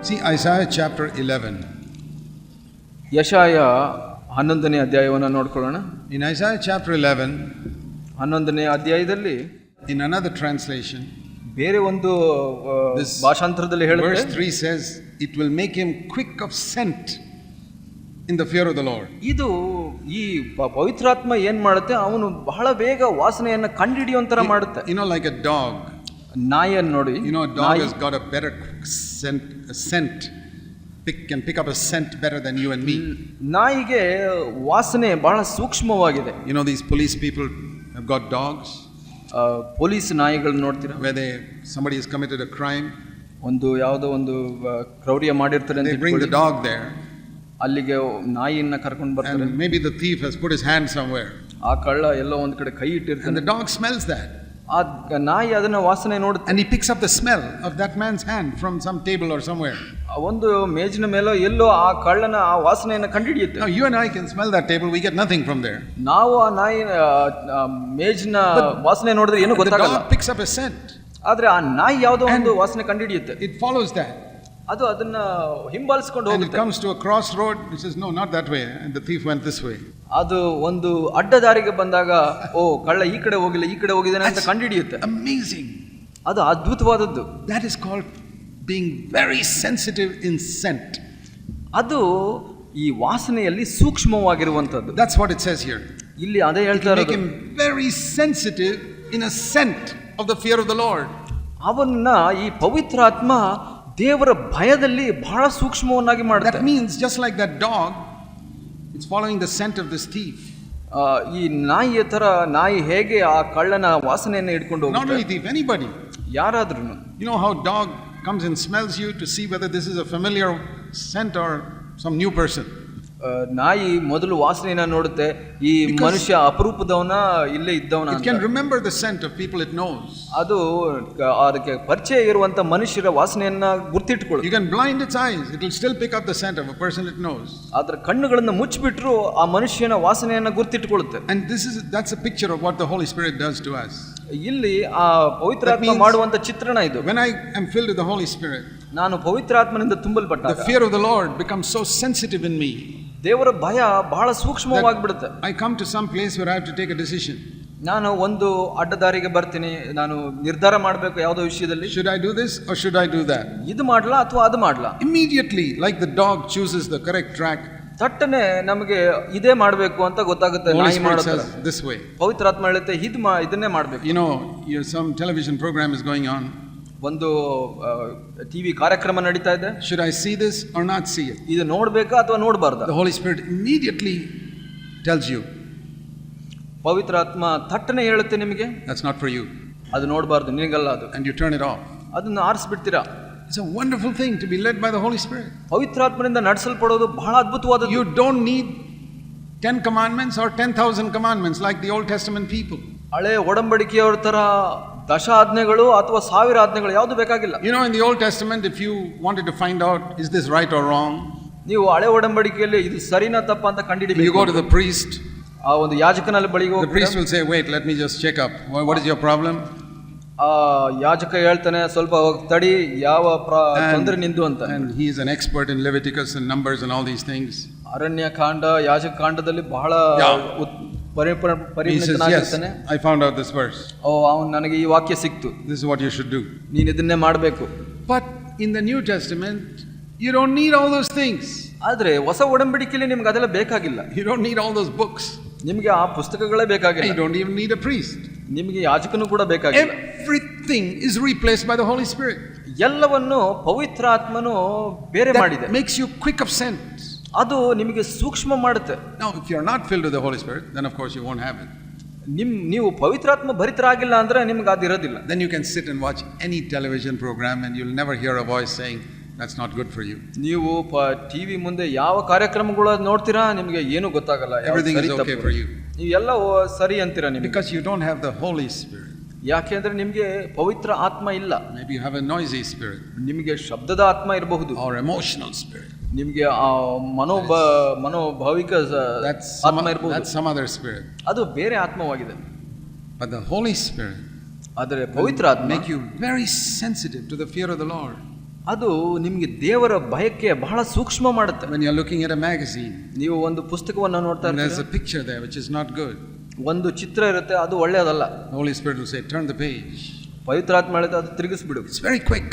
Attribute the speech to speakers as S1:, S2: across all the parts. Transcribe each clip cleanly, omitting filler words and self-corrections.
S1: See Isaiah chapter 11.
S2: ಯೆಶಾಯ 11ನೇ ಅಧ್ಯಾಯವನ್ನು ನೋಡ್ಕೊಳ್ಳೋಣ.
S1: In Isaiah chapter 11,
S2: 11ನೇ ಅಧ್ಯಾಯದಲ್ಲಿ
S1: in another translation,
S2: ಬೇರೆ ಒಂದು ಭಾಷಾಂತರದಲ್ಲಿ ಹೇಳುತ್ತೆ,
S1: verse 3 says, it will make him quick of scent in the fear of the Lord.
S2: ಇದು ಈ ಪವಿತ್ರಾತ್ಮ ಏನ್ ಮಾಡುತ್ತೆ, ಅವನು ಬಹಳ ಬೇಗ ವಾಸನೆಯನ್ನ ಕಂಡುಹಿಡಿಯುವಂತರ ಮಾಡುತ್ತೆ.
S1: You know, like a dog.
S2: ನಾಯಿಯನ್ನು ನೋಡಿ,
S1: you know, a dog has got a better scent. Can pick up a scent better than you and me.
S2: ನಾಯಿಗೆ ವಾಸನೆ ಬಹಳ ಸೂಕ್ಷ್ಮವಾಗಿದೆ.
S1: You know, these police people have got dogs.
S2: Police ನಾಯಿಗಳನ್ನ ನೋಡ್ತೀರಾ,
S1: where somebody has committed a crime,
S2: ಒಂದು ಯಾವುದೋ ಒಂದು ಕ್ರೌರ್ಯ ಮಾಡಿರ್ತಾರೆ ಅಂತ
S1: they bring the dog there,
S2: ಅಲ್ಲಿಗೆ ನಾಯಿಯನ್ನ ಕರ್ಕೊಂಡು ಬರ್ತಾರೆ.
S1: and maybe the thief has put his hand somewhere,
S2: ಆ ಕಳ್ಳ ಎಲ್ಲೋ ಒಂದು ಕಡೆ ಕೈ ಇಟ್ಟಿರ್ತಾನೆ,
S1: and the dog smells that,
S2: ಆ ನಾಯಿ ಅದನ್ನ ವಾಸನೆ ನೋಡುತ್ತೆ,
S1: and he picks up the smell of that man's hand from some table or somewhere.
S2: ಒಂದು ಮೇಜಿನ ಮೇಲೋ ಎಲ್ಲೋ ಆ ಕಳ್ಳನ ಆ ವಾಸನೆಯನ್ನು ಕಂಡುಹಿಡಿಯುತ್ತೆ.
S1: Now you and I can smell that table, we get nothing from there.
S2: ನಾವು ಆ ನಾಯಿ ಮೇಜಿನ ವಾಸನೆ ನೋಡಿದ್ರೆ ಏನು ಗೊತ್ತಾಗಲ್ಲ.
S1: The dog picks up a scent.
S2: ಆದ್ರೆ ಆ ನಾಯಿ ಯಾವುದೋ ಒಂದು ವಾಸನೆ ಕಂಡುಹಿಡಿಯುತ್ತೆ.
S1: It follows that.
S2: ಅದು ಅದನ್ನ ಹಿಂಬಾಲಿಸಿಕೊಂಡು ಹೋಗುತ್ತೆ.
S1: And it comes to a crossroad, it says no, not that way, and the thief went this way.
S2: ಅದು ಒಂದು ಅಡ್ಡ ದಾರಿಗೆ ಬಂದಾಗ, ಓ ಕಳ್ಳ ಈ ಕಡೆ ಹೋಗಿಲ್ಲ, ಈ ಕಡೆ ಹೋಗಿದ್ದಾನೆ ಅಂತ ಕಂಡುಹಿಡಿಯುತ್ತೆ.
S1: Amazing.
S2: ಅದು ಅದ್ಭುತವಾದದ್ದು.
S1: That is called being very sensitive in scent.
S2: ಅದು ಈ ವಾಸನೆಯಲ್ಲಿ ಸೂಕ್ಷ್ಮವಾಗಿರುವಂತದ್ದು.
S1: That's what it says here.
S2: ಇಲ್ಲಿ ಅದೇ ಹೇಳ್ತಾ ಇರೋದು.
S1: Make him very sensitive in a scent of the fear of the Lord.
S2: ಅವನ್ನ ಈ ಪವಿತ್ರಾತ್ಮ ದೇವರ ಭಯದಲ್ಲಿ ಬಹಳ ಸೂಕ್ಷ್ಮವನ್ನಾಗಿ ಮಾಡುತ್ತೆ.
S1: That means just like that dog, it's following the scent of this thief.
S2: ಈ ನಾಯಿಯ ತರ ನಾಯಿ ಹೇಗೆ ಆ ಕಳ್ಳನ ವಾಸನೆಯನ್ನು ಹಿಡ್ಕೊಂಡು ಹೋಗುತ್ತೆ.
S1: Not only thief, anybody.
S2: ಯಾರಾದ್ರೂ.
S1: You know how dog comes and smells you to see whether this is a familiar scent or some new person.
S2: ನಾಯಿ ಮೊದಲು ವಾಸನೆಯನ್ನ ನೋಡುತ್ತೆ, ಈ ಮನುಷ್ಯ ಅಪರೂಪದವನ ಇಲ್ಲೇ ಇದ್ದವನ ಅಂತ.
S1: It can remember the scent of people it knows.
S2: ಅದು ಅದಕ್ಕೆ ಪರಿಚಯ ಇರುವಂತ ಮನುಷ್ಯರ ವಾಸನೆಯನ್ನ ಗುರ್ತಿಟ್ಕೊಳ್ಳುತ್ತೆ.
S1: You can blind its eyes, it will still pick up the scent of a person it knows.
S2: ಅದರ ಕಣ್ಣುಗಳನ್ನು ಮುಚ್ಚಿಬಿಟ್ರು ಆ ಮನುಷ್ಯನ ವಾಸನೆಯನ್ನ ಗುರ್ತಿಟ್ಕೊಳ್ಳುತ್ತೆ.
S1: And that's a picture of what the Holy Spirit does to us.
S2: ಇಲ್ಲಿ ಆ ಪವಿತ್ರಾತ್ಮ ಮಾಡುವಂತ ಚಿತ್ರಣ ಇದು.
S1: When I am filled with the Holy Spirit,
S2: ನಾನು ಪವಿತ್ರಾತ್ಮನಿಂದ ತುಂಬಲ್ಪಟ್ಟಾಗ
S1: the fear of the Lord becomes so sensitive in me.
S2: ದೇವರ ಭಯ ಬಹಳ ಸೂಕ್ಷ್ಮವಾಗಿ ಬಿಡುತ್ತೆ.
S1: I come to some place where I have to take a decision.
S2: ನಾನು ಒಂದು ಅಡ್ಡದಾರಿಗೆ ಬರ್ತೀನಿ, ನಾನು ನಿರ್ಧಾರ ಮಾಡಬೇಕು ಯಾವುದೋ ವಿಷಯದಲ್ಲಿ.
S1: Should I do this or should I do that?
S2: ಇದು ಮಾಡ್ಲಾ ಅಥವಾ ಅದು ಮಾಡ್ಲಾ?
S1: Immediately, like the dog chooses the correct track,
S2: ತಟ್ಟನೆ ನಮಗೆ ಇದೇ ಮಾಡಬೇಕು ಅಂತ ಗೊತ್ತಾಗುತ್ತೆ. ನಾಯಿ ಮಾಡೋದು
S1: this way.
S2: ಪವಿತ್ರಾತ್ಮ ಹೇಳುತ್ತೆ ಇದನ್ನೇ ಮಾಡಬೇಕು.
S1: You know, some television program is going on.
S2: ಒಂದು ಟಿವಿ ಕಾರ್ಯಕ್ರಮ ನಡೀತಾ ಇದೆ.
S1: Should I see this or not see it?
S2: ಇದು ನೋಡ್ಬೇಕಾ ಅಥವಾ ನೋಡಬಾರ್ದಾ?
S1: The Holy Spirit immediately tells you.
S2: ಪವಿತ್ರಾತ್ಮ ತಟ್ಟನೆ ಹೇಳುತ್ತೆ ನಿಮಗೆ,
S1: that's not for you.
S2: ಅದು ನೋಡಬಾರ್ದು, ನಿನಗಲ್ಲ ಅದು.
S1: And you turn it off.
S2: ಅದನ್ನ ಆರಿಸ್ಬಿಡ್ತೀರಾ.
S1: It's a wonderful thing to be led by the Holy Spirit.
S2: ಪವಿತ್ರಾತ್ಮನಿಂದ ನಡೆಸಲ್ಪಡೋದು ಬಹಳ ಅದ್ಭುತವಾದದ್ದು.
S1: You don't need 10 commandments or 10,000 commandments like the Old Testament people.
S2: ಹಳೆ ಒಡಂಬಡಿಕೆಯವರ ತರ 10 ಆಜ್ಞೆಗಳು ಅಥವಾ 1000 ಆಜ್ಞೆಗಳು ಯಾವುದು ಬೇಕಾಗಿಲ್ಲ.
S1: You know, in the Old Testament, if you wanted to find out is this right or wrong,
S2: ನೀವು ಹಳೆ ಒಡಂಬಡಿಕೆಯಲ್ಲಿ ಇದು ಸರಿನಾ ತಪ್ಪಾ ಅಂತ ಕಂಡುಹಿಡಿಯಬೇಕು.
S1: you go to the priest.
S2: ಆ ಒಂದು ಯಾಜಕನ ಬಳಿಗೆ ಹೋಗಿ,
S1: the priest will say, wait, let me just check up, what is your problem?
S2: ಯಾಜಕ ಹೇಳ್ತಾನೆ, ಸ್ವಲ್ಪ ತಡಿ, ಯಾವ ತೊಂದರೆ ನಿಂದು ಅಂತ.
S1: And he is an expert in Leviticus and Numbers and all these things.
S2: ಅರಣ್ಯ ಕಾಂಡ, ಯಾಜಕ ಕಾಂಡದಲ್ಲಿ ಬಹಳ
S1: ಪರಿಣಿತನಾಗಿರ್ತಾನೆ. I found out this verse.
S2: ಅವನು ನನಗೆ ಈ ವಾಕ್ಯ ಸಿಕ್ತು,
S1: this is what you should do.
S2: ನೀನು ಇದನ್ನೇ ಮಾಡಬೇಕು.
S1: But in the New Testament, you don't need all those things.
S2: ಆದ್ರೆ ಹೊಸ ಒಡಂಬಡಿಕೆಯಲ್ಲಿ ನಿಮ್ಗೆ ಅದೆಲ್ಲ ಬೇಕಾಗಿಲ್ಲ.
S1: You don't need all those books.
S2: ನಿಮಗೆ ಆ ಪುಸ್ತಕಗಳೇ ಬೇಕಾಗಿಲ್ಲ.
S1: You don't even need a priest.
S2: ನಿಮಗೆ ಯಾಜಕನು ಕೂಡ ಬೇಕಾಗಿಲ್ಲ.
S1: Everything is replaced by the Holy Spirit.
S2: ಎಲ್ಲವನ್ನು ಪವಿತ್ರಾತ್ಮನು ಬೇರೆ ಮಾಡಿದೆ.
S1: That makes you quick of scent.
S2: ಅದು ನಿಮಗೆ ಸೂಕ್ಷ್ಮ ಮಾಡುತ್ತೆ.
S1: Now if you are not filled with the Holy Spirit, then of course you won't have it.
S2: ನೀವು ಪವಿತ್ರಾತ್ಮ ಭರಿತರಾಗಿಲ್ಲ ಅಂದ್ರೆ ನಿಮ್ಗೆ ಅದು ಇರೋದಿಲ್ಲ.
S1: Then you can sit and watch any television program and you'll never hear a voice saying that's not good for you.
S2: ನೀವು TV ಮುಂದೆ ಯಾವ ಕಾರ್ಯಕ್ರಮಗಳು ನೋಡ್ತೀರಾ, ನಿಮಗೆ ಏನು ಗೊತ್ತಾಗಲ್ಲ.
S1: Everything is okay for you.
S2: ನೀವು ಎಲ್ಲ ಸರಿ ಅಂತೀರಾ ನಿಮಗೆ.
S1: Because you don't have the Holy Spirit.
S2: ಯಾಕೆಂದ್ರೆ ನಿಮಗೆ ಪವಿತ್ರ ಆತ್ಮ ಇಲ್ಲ.
S1: Maybe you have a noisy spirit.
S2: ನಿಮಗೆ ಶಬ್ದದ ಆತ್ಮ ಇರಬಹುದು.
S1: Or emotional spirit.
S2: ನಿಮಗೆ ಮನೋಭಾವಿಕ ಆತ್ಮ ಇರಬಹುದು.
S1: That's some other spirit.
S2: ಅದು ಬೇರೆ ಆತ್ಮವಾಗಿದೆ.
S1: But the Holy Spirit
S2: ಆದರೆ ಪವಿತ್ರ ಆತ್ಮ
S1: make you very sensitive to the fear of the Lord.
S2: ಅದು ನಿಮಗೆ ದೇವರ ಭಯಕ್ಕೆ ಬಹಳ ಸೂಕ್ಷ್ಮ ಮಾಡುತ್ತೆ.
S1: When you're looking at a magazine,
S2: ನೀವು ಒಂದು ಪುಸ್ತಕವನ್ನು ನೋಡ್ತಾ
S1: and there's a
S2: ಇರ್ತೀರ,
S1: picture there which is not good,
S2: ಒಂದು ಚಿತ್ರ ಇರುತ್ತೆ, ಅದು ಒಳ್ಳೆಯದಲ್ಲ.
S1: the Holy Spirit will say, turn the page.
S2: ಪವಿತ್ರಾತ್ಮ ಹೇಳಿದ್ರೆ ಅದು ತಿರುಗಿಸ್ಬಿಡು.
S1: It's very quick.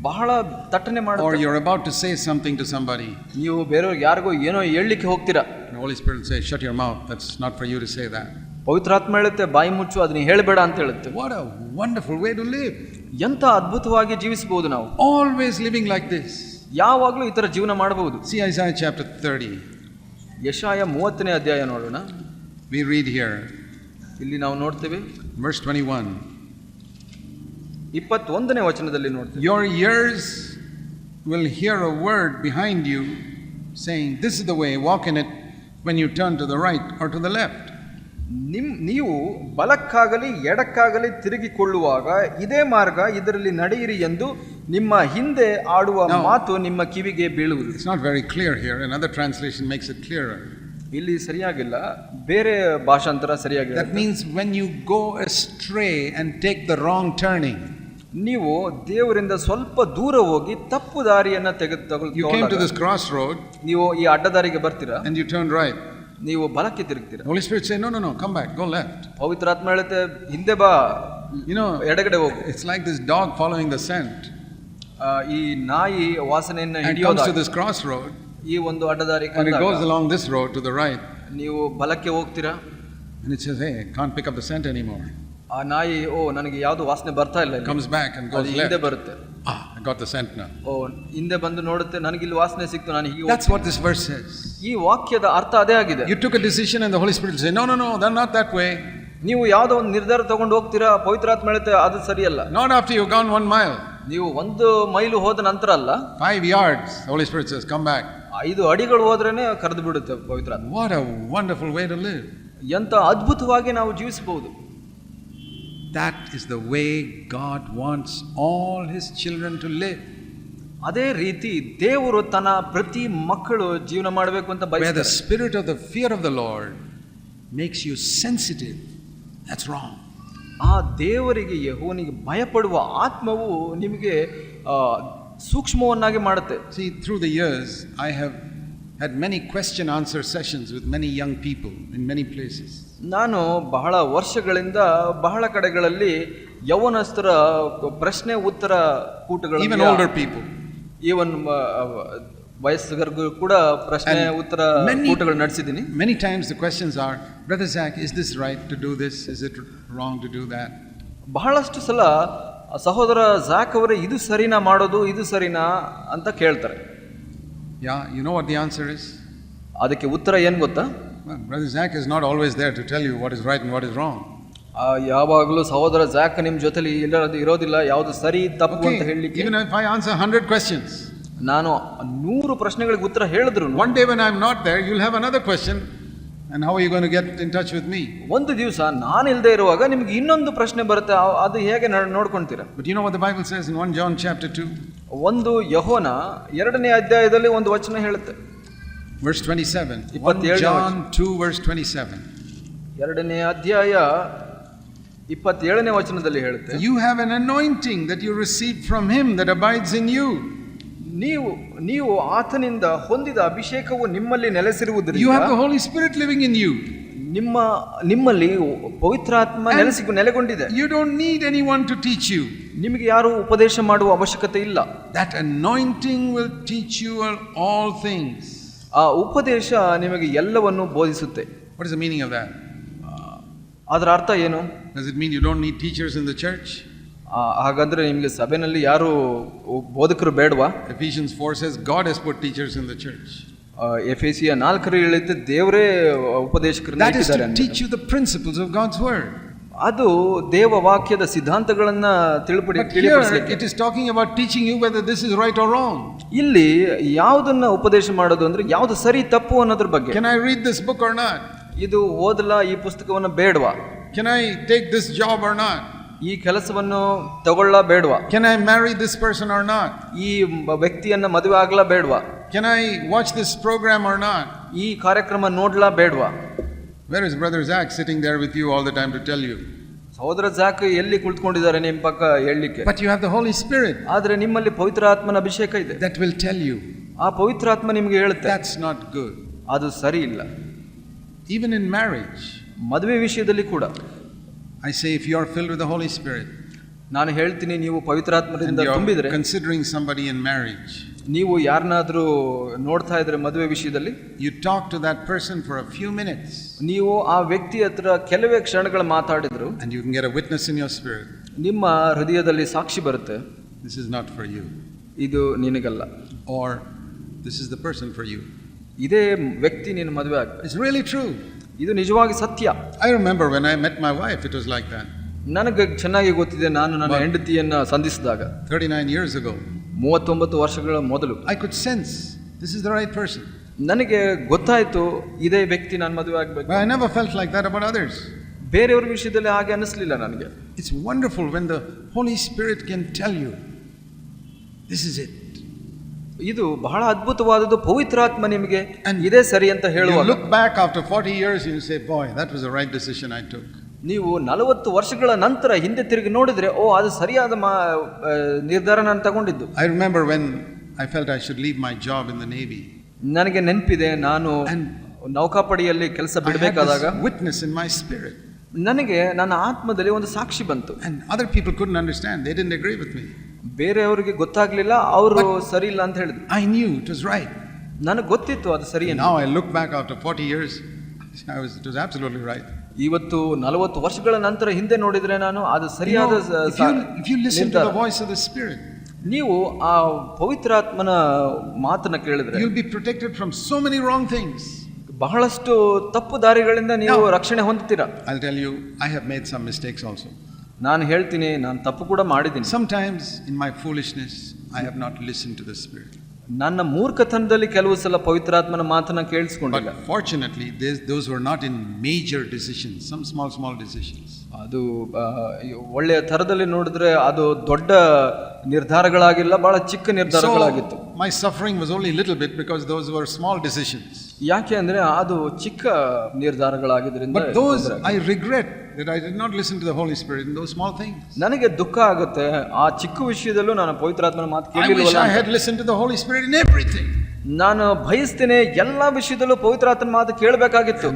S2: ಬಹಳ ತಟ್ಟನೆ
S1: Or
S2: ಮಾಡುತ್ತೆ.
S1: you're about to say something to somebody.
S2: ನೀವು ಬೇರೆಯವ್ರಿಗೆ ಯಾರಿಗೋ ಏನೋ ಹೇಳಲಿಕ್ಕೆ ಹೋಗ್ತೀರಾ,
S1: The Holy Spirit will say, shut your mouth. That's not for you to say that.
S2: ಪವಿತ್ರಾತ್ಮ ಹೇಳುತ್ತೆ ಬಾಯಿ ಮುಚ್ಚು, ಅದನ್ನ ಹೇಳಬೇಡ ಅಂತ ಹೇಳುತ್ತೆ.
S1: What a wonderful way to live.
S2: ಎಂತ ಅದ್ಭುತವಾಗಿ ಜೀವಿಸಬಹುದು ನಾವು.
S1: Always living like this.
S2: ಯಾವಾಗಲೂ ಈ ತರ ಜೀವನ ಮಾಡಬಹುದು.
S1: See Isaiah chapter 30.
S2: ಯೆಶಾಯ 30ನೇ ಅಧ್ಯಾಯ ನೋಡೋಣ.
S1: We read here,
S2: ಇಲ್ಲಿ ನಾವು ನೋಡ್ತೇವೆ
S1: verse 21.
S2: 21ನೇ ವಚನದಲ್ಲಿ ನೋಡ್ತೇವೆ.
S1: Your ears will hear a word behind you saying, this is the way, walk in it, when you turn to the right or to the left.
S2: ನೀವು ಬಲಕ್ಕಾಗಲಿ ಎಡಕ್ಕಾಗಲಿ ತಿರುಗಿಕೊಳ್ಳುವಾಗ ಇದೇ ಮಾರ್ಗ, ಇದರಲ್ಲಿ ನಡೆಯಿರಿ ಎಂದು ನಿಮ್ಮ ಹಿಂದೆ ಆಡುವ ಮಾತು ನಿಮ್ಮ ಕಿವಿಗೆ ಬೀಳುವುದು.
S1: It's not very clear here. Another translation makes it clearer.
S2: ಇಲ್ಲಿ ಸರಿಯಾಗಿಲ್ಲ, ಬೇರೆ ಭಾಷಾಂತರ ಸರಿಯಾಗಿಲ್ಲ.
S1: That means when you go astray and take the wrong turning.
S2: ನೀವು ದೇವರಿಂದ ಸ್ವಲ್ಪ ದೂರ ಹೋಗಿ ತಪ್ಪು ದಾರಿಯನ್ನ
S1: You came to this crossroad.
S2: ನೀವು ಈ ಅಡ್ಡದಾರಿಗೆ ಬರ್ತೀರಾ,
S1: and you turn right.
S2: ನೀವು ಬಲಕ್ಕೆ ತಿರುಗ್ತೀರಾ.
S1: Holy Spirit say, no, come back, go left.
S2: ಪವಿತ್ರಾತ್ಮ ಹೇಳುತ್ತೆ ಹಿಂದೆ ಬಾ, ಎಡಗಡೆ ಹೋಗು.
S1: It's like this dog following the scent.
S2: ಈ ನಾಯಿ ವಾಸನೆಯನ್ನು
S1: and comes to this crossroad.
S2: ಈ ಒಂದು ಅಡ್ಡದಾರಿ
S1: and it goes along this road to the right.
S2: ನೀವು ಬಲಕ್ಕೆ ಹೋಗ್ತೀರಾ,
S1: and it says, hey, I can't pick up the scent anymore.
S2: ಆ ನಾಯಿ ನನಗೆ ಯಾವುದು ವಾಸನೆ ಬರ್ತಾ ಇಲ್ಲ,
S1: comes back and goes left.
S2: ಹಿಂದೆ ಬರುತ್ತೆ.
S1: I got the scent now.
S2: ಹಿಂದೆ ಬಂದು ನೋಡುತ್ತೆ, ನನಗೆ ಇಲ್ಲಿ ವಾಸನೆ ಸಿಕ್ತು, ನಾನು ಹೀಗೆ.
S1: That's what this verse says.
S2: ಈ ವಾಕ್ಯದ ಅರ್ಥ ಅದೇ ಆಗಿದೆ.
S1: You took a decision and the Holy Spirit will say, no, they're not that way.
S2: ನೀವು ಯಾವುದೋ ಒಂದು ನಿರ್ಧಾರ ತಗೊಂಡು ಹೋಗ್ತೀರಾ, ಪವಿತ್ರಾತ್ಮ ಹೇಳುತ್ತೆ ಅದು ಸರಿಯಲ್ಲ.
S1: Not after you've gone 1 mile.
S2: ನೀವು 1 ಮೈಲು ಹೋದ ನಂತರ ಅಲ್ಲ,
S1: 5 yards, the Holy Spirit says, come back.
S2: 5 ಅಡಿಗಳು ಹೋದ್ರೇನೆ ಕರೆದು ಬಿಡುತ್ತೆ ಪವಿತ್ರಾತ್ಮ.
S1: What a wonderful way to live.
S2: ಎಂತ ಅದ್ಭುತವಾಗಿ ನಾವು ಜೀವಿಸಬಹುದು.
S1: That is the way God wants all his children to live.
S2: ಅದೇ ರೀತಿ ದೇವರು ತನ್ನ ಪ್ರತಿ ಮಕ್ಕಳು ಜೀವನ ಮಾಡಬೇಕು ಅಂತ ಬಯಸ್ತಾರೆ.
S1: Where the spirit of the fear of the Lord makes you sensitive, that's wrong.
S2: ಆ ದೇವರಿಗೆ ಯೆಹೋವನಿಗೆ ಭಯಪಡುವ ಆತ್ಮವು ನಿಮಗೆ ಸೂಕ್ಷ್ಮವನ್ನಾಗಿ ಮಾಡುತ್ತೆ.
S1: See, through the years I have had many question answer sessions with many young people in many places.
S2: ನಾನು ಬಹಳ ವರ್ಷಗಳಿಂದ ಬಹಳ ಕಡೆಗಳಲ್ಲಿ ಯೌವನಸ್ಥರ ಪ್ರಶ್ನೆ ಉತ್ತರ ಕೂಟಗಳು,
S1: even older people,
S2: ಈವನ್ ವಯಸ್ಕರಿಗೂ ಕೂಡ ಪ್ರಶ್ನೆ ಉತ್ತರ ಕೂಟಗಳು ನಡೆಸಿದ್ದೀನಿ.
S1: Many times the questions are, Brother Zach, is this right to do this? Is it wrong to do that?
S2: ಬಹಳಷ್ಟು ಸಲ ಸಹೋದರ ಜಾಕ್ ಅವರೇ, ಇದು ಸರಿನಾ ಮಾಡೋದು, ಇದು ಸರಿನಾ ಅಂತ ಕೇಳ್ತಾರೆ.
S1: Yeah, you know what the answer is?
S2: ಅದಕ್ಕೆ ಉತ್ತರ ಏನು ಗೊತ್ತಾ?
S1: Well, Brother Zach is not always there to tell you what is right and what is wrong.
S2: ಯಾವಾಗಲೂ ಸಹೋದರ ಜಾಕ್ ನಿಮ್ಮ ಜೊತೆಲಿ ಇರೋದಿಲ್ಲ, ಯಾವುದು ಸರಿ ತಪ್ಪು ಅಂತ ಹೇಳಲಿಕ್ಕೆ.
S1: Even if I answer 100 questions,
S2: ನಾನು 100 ಪ್ರಶ್ನೆಗಳಿಗೆ ಉತ್ತರ ಹೇಳಿದ್ರು,
S1: one day when I'm not there, you'll have another question, and how are you going to get in touch with me?
S2: ಒಂದು ದಿವಸ ನಾನು ಇಲ್ಲದೆ ಇರುವಾಗ ನಿಮಗೆ ಇನ್ನೊಂದು ಪ್ರಶ್ನೆ ಬರುತ್ತೆ, ಅದು ಹೇಗೆ ನೋಡ್ಕೊಂತೀರಾ?
S1: But you know what the Bible says in 1 John chapter 2?
S2: ಒಂದು ಯೆಹೋವನ 2ನೇ ಅಧ್ಯಾಯದಲ್ಲಿ ಒಂದು ವಚನ ಹೇಳುತ್ತೆ,
S1: verse 27. 1 John 2 verse 27.
S2: 2ನೇ ಅಧ್ಯಾಯ 27ನೇ ವಚನದಲ್ಲಿ ಹೇಳುತ್ತೆ,
S1: you have an anointing that you received from him that abides in you.
S2: ನೀವು ಆತನಿಂದ ಹೊಂದಿದ ಅಭಿಷೇಕವು ನಿಮ್ಮಲ್ಲಿ ನೆಲೆಸಿರುವುದರಿಂದ,
S1: you have the Holy Spirit living in you.
S2: ನಿಮ್ಮಲ್ಲಿ ಪವಿತ್ರಾತ್ಮ ನೆಲೆಗೊಂಡಿದೆ.
S1: You don't need anyone to teach you.
S2: ನಿಮಗೆ ಯಾರು ಉಪದೇಶ ಮಾಡುವ ಅವಶ್ಯಕತೆ ಇಲ್ಲ.
S1: That anointing will teach you all things.
S2: ಆ ಉಪದೇಶ ನಿಮಗೆ ಎಲ್ಲವನ್ನು ಬೋಧಿಸುತ್ತೆ.
S1: What is the meaning of that?
S2: ಅದರ ಅರ್ಥ ಏನು?
S1: Does it mean you don't need teachers in the church?
S2: ಹಾಗಾದ್ರೆ ನಿಮಗೆ ಸಭೆಯಲ್ಲಿ ಯಾರು ಬೋಧಕರು ಬೇಡವಾ?
S1: Ephesians 4 says God has put teachers in the church.
S2: ಎಫೆಸಿಯ 4 ಹೇಳುತ್ತೆ ದೇವರೇ ಉಪದೇಶಕರನ್ನು ಇಟ್ಟಿದ್ದಾರೆ ಅಂತ.
S1: That is to teach you the principles of God's word.
S2: ಅದು ದೇವ ವಾಕ್ಯದ ಸಿದ್ಧಾಂತಗಳನ್ನ ತಿಳಿಪಡಿಸಲಿಕ್ಕೆ.
S1: It is talking about teaching you whether this is right or wrong.
S2: ಇಲ್ಲಿ ಯಾವುದನ್ನ ಉಪದೇಶ ಮಾಡೋದು ಅಂದ್ರೆ ಯಾವುದು ಸರಿ ತಪ್ಪು ಅನ್ನೋದ್ರ ಬಗ್ಗೆ.
S1: Can I read this book or not?
S2: ಇದು ಓದಲ, ಈ ಪುಸ್ತಕವನ್ನು ಬೇಡವಾ?
S1: Can I take this job or not?
S2: ಈ ಕೆಲಸವನ್ನು ತಗೊಳ್ಳ ಬೇಡವಾ?
S1: Can I marry this person or not?
S2: ಈ ವ್ಯಕ್ತಿಯನ್ನ ಮದುವೆ ಆಗಲ ಬೇಡವಾ?
S1: Can I watch this program or not?
S2: ಈ ಕಾರ್ಯಕ್ರಮ ನೋಡ್ಲಾ ಬೇಡವಾ?
S1: Where is Brother Zach sitting there with you all the time to tell you?
S2: ಸಹೋದರ ಜಾಕ್ ಎಲ್ಲಿ ಕುಳಿತುಕೊಂಡಿದ್ದಾರೆ ನಿಮ್ಮ ಪಕ್ಕ ಹೇಳಲಿಕ್ಕೆ?
S1: But you have the Holy Spirit.
S2: ಆದರೆ ನಿಮ್ಮಲ್ಲಿ ಪವಿತ್ರ ಆತ್ಮನ ಅಭಿಷೇಕ ಇದೆ.
S1: That will tell you.
S2: ಆ ಪವಿತ್ರ ಆತ್ಮ ನಿಮಗೆ ಹೇಳುತ್ತೆ
S1: That's not good.
S2: ಅದು ಸರಿ ಇಲ್ಲ.
S1: Even in marriage.
S2: ಮದುವೆ ವಿಷಯದಲ್ಲಿ ಕೂಡ
S1: I say if you are filled with the Holy Spirit.
S2: ನಾನು ಹೇಳ್ತೀನಿ, ನೀವು ಪವಿತ್ರಾತ್ಮದಿಂದ ತುಂಬಿದ್ರೆ,
S1: considering somebody in marriage,
S2: ನೀವು ಯಾರನ್ನಾದ್ರೂ ನೋಡ್ತಾ ಇದ್ರೆ ಮದುವೆ ವಿಷಯದಲ್ಲಿ,
S1: you talk to that person for a few minutes,
S2: ನೀವು ಆ ವ್ಯಕ್ತಿ ಹತ್ರ ಕೆಲವೇ ಕ್ಷಣಗಳು ಮಾತಾಡಿದ್ರು,
S1: and you can get a witness in your spirit,
S2: ನಿಮ್ಮ ಹೃದಯದಲ್ಲಿ ಸಾಕ್ಷಿ ಬರುತ್ತೆ,
S1: this is not for you,
S2: ಇದು ನಿನಗಲ್ಲ,
S1: or this is the person for you.
S2: ಇದೇ ವ್ಯಕ್ತಿ ನೀನು ಮದುವೆ ಆಗ್ಬೇಕು.
S1: It's really true.
S2: ಇದು ನಿಜವಾಗಿ ಸತ್ಯ.
S1: I remember when I met my wife, it was like that.
S2: ನನಗೆ ಚೆನ್ನಾಗಿ ಗೊತ್ತಿದೆ, ನಾನು ನನ್ನ ಹೆಂಡತಿಯನ್ನ ಸಂಧಿಸಿದಾಗ
S1: 39 years ago,
S2: 39 ವರ್ಷಗಳ ಮೊದಲು,
S1: I could sense this is the right person.
S2: ನನಗೆ ಗೊತ್ತಾಯ್ತು ಇದೇ ವ್ಯಕ್ತಿ ನಾನು ಮದುವೆ ಆಗ್ಬೇಕು.
S1: But I never felt like that about others.
S2: ಬೇರೆಯವ್ರ ವಿಷಯದಲ್ಲಿ ಹಾಗೆ ಅನಿಸ್ಲಿಲ್ಲ ನನಗೆ.
S1: It's wonderful when the Holy Spirit can tell you this is it.
S2: ಇದು ಬಹಳ ಅದ್ಭುತವಾದದ್ದು, ಪವಿತ್ರಾತ್ಮ ನಿಮಗೆ ಇದೇ ಸರಿ ಅಂತ ಹೇಳುವಾಗ,
S1: you look back after 40 years and you say, boy, that was the right decision I took.
S2: ನೀವು 40 ವರ್ಷಗಳ ನಂತರ ಹಿಂದೆ ತಿರುಗಿ ನೋಡಿದ್ರೆ, ಓ ಅದು ಸರಿಯಾದ ನಿರ್ಧಾರ ನಾನು ತಗೊಂಡಿದ್ದು.
S1: I remember when I felt I should leave my job in the Navy.
S2: ನನಗೆ ನೆನಪಿದೆ, ನಾನು ನೌಕಾಪಡೆಯಲ್ಲಿ ಕೆಲಸ ಬಿಡಬೇಕಾದಾಗ
S1: witness in my spirit.
S2: ನನಗೆ ನನ್ನ ಆತ್ಮದಲ್ಲಿ ಒಂದು ಸಾಕ್ಷಿ ಬಂತು.
S1: And other people couldn't understand. They didn't agree with me.
S2: ಬೇರೆಯವರಿಗೆ ಗೊತ್ತಾಗ್ಲಿಲ್ಲ, ಅವರು ಸರಿ ಇಲ್ಲ ಅಂತ ಹೇಳಿದ್ರು.
S1: I knew it was right.
S2: ನನಗೆ ಗೊತ್ತಿತ್ತು ಅದು ಸರಿ ಅಂತ.
S1: Now I look back after 40 years, it was absolutely right.
S2: ಇವತ್ತು 40 ವರ್ಷಗಳ ನಂತರ ಹಿಂದೆ ನೋಡಿದ್ರೆ ನಾನು ಅದು ಸರಿಯಾದ.
S1: If you listen to the voice of the Spirit,
S2: ನೀವು ಆ ಪವಿತ್ರಾತ್ಮನ ಮಾತನ್ನ ಕೇಳಿದ್ರೆ,
S1: you'll be protected from so many wrong things.
S2: ಬಹಳಷ್ಟು ತಪ್ಪು ದಾರಿಗಳಿಂದ ನೀವು ರಕ್ಷಣೆ ಹೊಂದುತ್ತೀರಾ.
S1: I'll tell you, I have made some mistakes also.
S2: ನಾನು ಹೇಳ್ತೀನಿ, ನಾನು ತಪ್ಪು ಕೂಡ ಮಾಡಿದ್ದೀನಿ.
S1: Sometimes in my foolishness I have not listened to the Spirit.
S2: ನನ್ನ ಮೂರ್ಖತನದಲ್ಲಿ ಕೆಲವು ಸಲ ಪವಿತ್ರಾತ್ಮನ ಮಾತನ್ನ ಕೇಳಿಸ್ಕೊಂಡಿಲ್ಲ.
S1: But fortunately those were not in major decisions, some small decisions.
S2: ಅದು ಒಳ್ಳೆಯ ತರದಲ್ಲಿ ನೋಡಿದ್ರೆ ಅದು ದೊಡ್ಡ ನಿರ್ಧಾರಗಳಾಗಿಲ್ಲ, ಬಹಳ ಚಿಕ್ಕ ನಿರ್ಧಾರಗಳಾಗಿತ್ತು.
S1: So my suffering was only a little bit because those were small decisions.
S2: ಯಾಕೆ ಅಂದ್ರೆ ಅದು ಚಿಕ್ಕ ನಿರ್ಧಾರಗಳಾಗಿದ್ರಿಂದ.
S1: But those I regret that I did not listen to the Holy Spirit in those small things.
S2: ನನಗೆ ದುಃಖ ಆಗುತ್ತೆ, ಆ ಚಿಕ್ಕ ವಿಷಯದಲ್ಲೂ ನಾನು ಪವಿತ್ರಾತ್ಮನ ಮಾತು ಕೇಳಿಲ್ಲ.
S1: I wish I had listened to the Holy Spirit in everything.
S2: ನಾನು ಬಯಸ್ತೇನೆ ಎಲ್ಲಾ ವಿಷಯದಲ್ಲೂ ಪವಿತ್ರಾತ್ಮನ ಮಾತು ಕೇಳಬೇಕಾಗಿತ್ತು.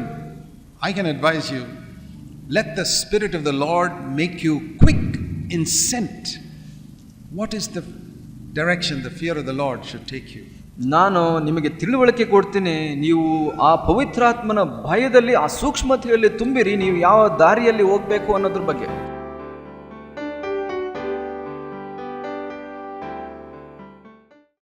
S1: I can advise you, let the Spirit of the Lord make you quick in scent. What is the direction the fear of the Lord should take you?
S2: ನಾನು ನಿಮಗೆ ತಿಳುವಳಿಕೆ ಕೊಡ್ತೀನಿ, ನೀವು ಆ ಪವಿತ್ರಾತ್ಮನ ಭಯದಲ್ಲಿ, ಆ ಸೂಕ್ಷ್ಮತೆಯಲ್ಲಿ ತುಂಬಿರಿ, ನೀವು ಯಾವ ದಾರಿಯಲ್ಲಿ ಹೋಗ್ಬೇಕು ಅನ್ನೋದ್ರ ಬಗ್ಗೆ.